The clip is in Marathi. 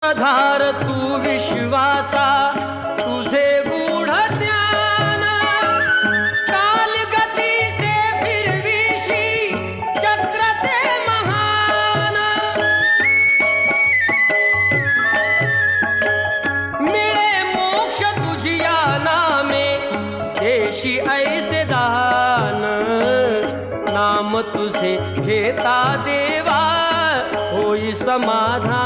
धार तू विश्वाचा तुझे गूढ ज्ञान कालगतीचे फिरविशी चक्र ते महान मिळे मोक्ष तुझिया नामे देशी ऐसे दान नाम तुझे घेता देवा होई समाधान